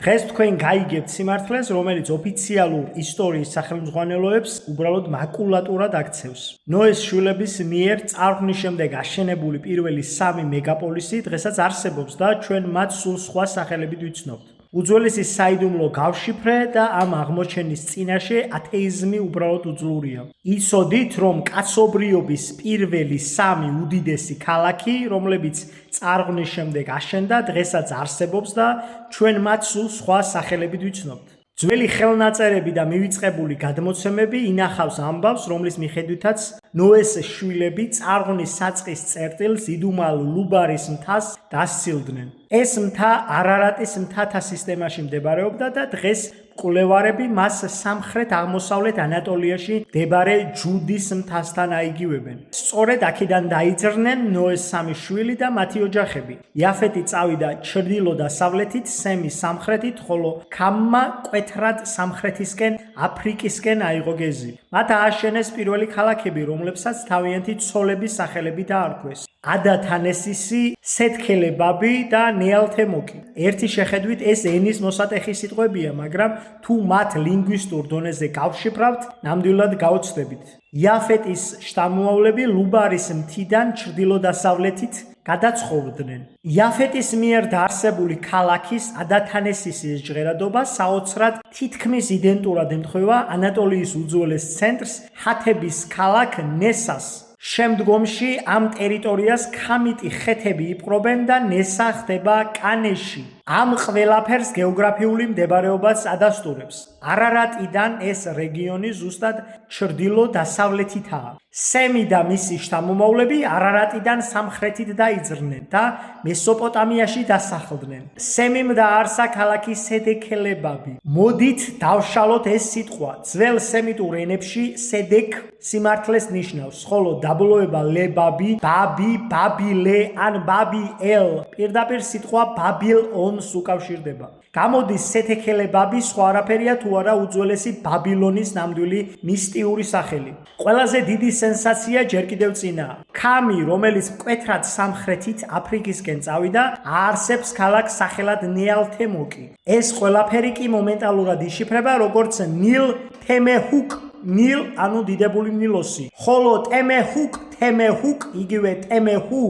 დღეს თქვენ გაიგებთ სიმართლეს, რომელიც ოფიციალურ ისტორიის სახელმძღვანელოებს უბრალოდ მაკულატურად აქცევს. ნოეს შვილების მიერ წარღვნის შემდეგ აშენებული პირველი 3 მეგაპოლისი დღესაც არსებობს და ჩვენ მათ სულ სხვა სახელებით ვიცნობთ. უძველესი საიდუმლო გავშიფრე და ამ აღმოჩენის წინაშე ათეიზმი უბრალოდ უძლურია. იცოდით, რომ კაცობრიობის პირველი 3 უდიდესი ქალაქი, რომლებიც წარღვნის შემდეგ აშენდა, დღესაც არსებობს და ჩვენ მათ სულ სხვა სახელებით ვიცნობთ. ძველი ხელნაწერები და მივიწყებული გადმოცემები ინახავს ამბავს, რომლის მიხედვითაც ნოეს შვილები წარღვნის საწყის წერტილს იდუმალ ლუბარის მთას დასცილდნენ. ეს მთა არარატის მთათა სისტემაში მდებარეობდა და დღეს მკვლევარები მას სამხრეთ-აღმოსავლეთ ანატოლიაში მდებარე ჯუდის მთასთან აიგივებენ. სწორედ აქედან დაიძრნენ ნოეს 3 შვილი და მათი ოჯახები. იაფეტი წავიდა ჩრდილო-დასავლეთით, სემი სამხრეთით, ხოლო ქამმა მკვეთრად სამხრეთისკენ აფრიკისკენ აიღო გეზი. მათ ააშენეს პირველი ქალაქები, რომლებსაც თავიანთი ცოლების სახელები დაარქვეს. ადა თანესისი, სეთქელებაბი და ნეალთემოკი. ერთი შეხედვით ეს ენის მოსატეხი სიტყვებია, მაგრამ თუ მათ ლინგვისტურ დონეზე გავშიფრავთ, ნამდვილად გაოცდებით. იაფეტის შთამომავლები ლუბარის მთიდან ჩრდილო-დასავლეთით გადაცხოვრდნენ. იაფეტის მიერ დაარსებული ქალაქის ადათანესისის ჟღერადობა საოცრად თითქმის იდენტურად ემთხვევა ანატოლიის უძველეს ცენტრს ჰათების ქალაქ ნესას. შემდგომში ამ ტერიტორიას ქამიტი ხეთები იპყრობენ და ნესა ხდება კანეში. ამ ყველაფერს გეოგრაფიული მდებარეობაც ადასტურებს. არარატიდან ეს რეგიონი ზუსტად ჩრდილო-დასავლეთითაა. სემი და მისი შთამომავლები არარატიდან სამხრეთით დაიძრნენ და მესოპოტამიაში დასახლდნენ. სემიმ დააარსა ქალაქი სედექელებაბი. მოდით დავშალოთ ეს სიტყვა. ძველ სემიტურ ენებში სედეკ სიმართლეს ნიშნავს, ხოლო დაბლოება ლებაბი, ბაბი, ბაბილე ან ბაბიელ პირდაპირ სიტყვა ბაბილონს უკავშირდება. გამოდის სეთექელებაბი სხვა არაფერია თუ არა უძველესი ბაბილონის ნამდვილი მისტიური სახელი. ყველაზე დიდი სენსაცია ჯერ კიდევ წინაა. ქამი, რომელიც მკვეთრად სამხრეთით აფრიკისკენ წავიდა, აარსებს ქალაქს სახელად ნეალთემოკი. ეს ყველაფერი კი მომენტალურად იშიფრება როგორც ნილ თემეჰუკ, ნილ ანუ დიდებული ნილოსი. ხოლო თემეჰუკ, იგივე თემეჰუ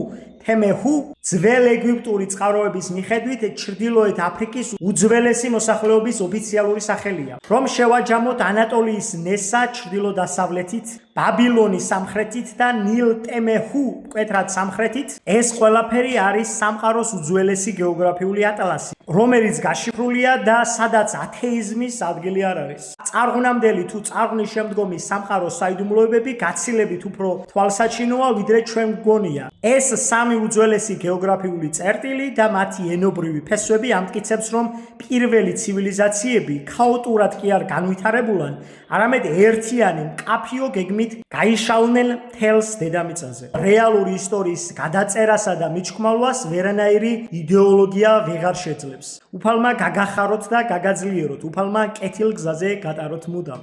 ძველ ეგვიპტური წყაროების მიხედვით ჩრდილოეთ აფრიკის უძველესი მოსახლეობის ოფიციალური სახელია. რომ შევაჯამოთ ანატოლიის ნესა ჩრდილო-დასავლეთით, ბაბილონი სამხრეთით და ნილ თემეჰუ მკვეთრად სამხრეთით, ეს ყველაფერი არის სამყაროს უძველესი გეოგრაფიული ატლასი, რომელიც გაშიფრულია და სადაც ათეიზმის ადგილი არ არის. წარღვნამდელი თუ წარღვნის შემდგომი სამყაროს საიდუმლოებები გაცილებით უფრო თვალსაჩინოა, ვიდრე ჩვენ გვგონია. ეს 3 უძველესი გეოგრაფიული წერტილი და მათი ენობრივი ფესვები ამტკიცებს, რომ პირველი ცივილიზაციები ქაოტურად კი არ განვითარებულან, არამედ ერთიანი მკაფიო გეგმით გაიშალნენ მთელს დედამიწაზე. რეალური ისტორიის გადაწერასა და მიჩქმალვას ვერანაირი იდეოლოგია ვეღარ შეძლებს. უფალმა გაგახაროთ და გაგაძლიეროთ, უფალმა კეთილ გზაზე გატაროთ მუდამ.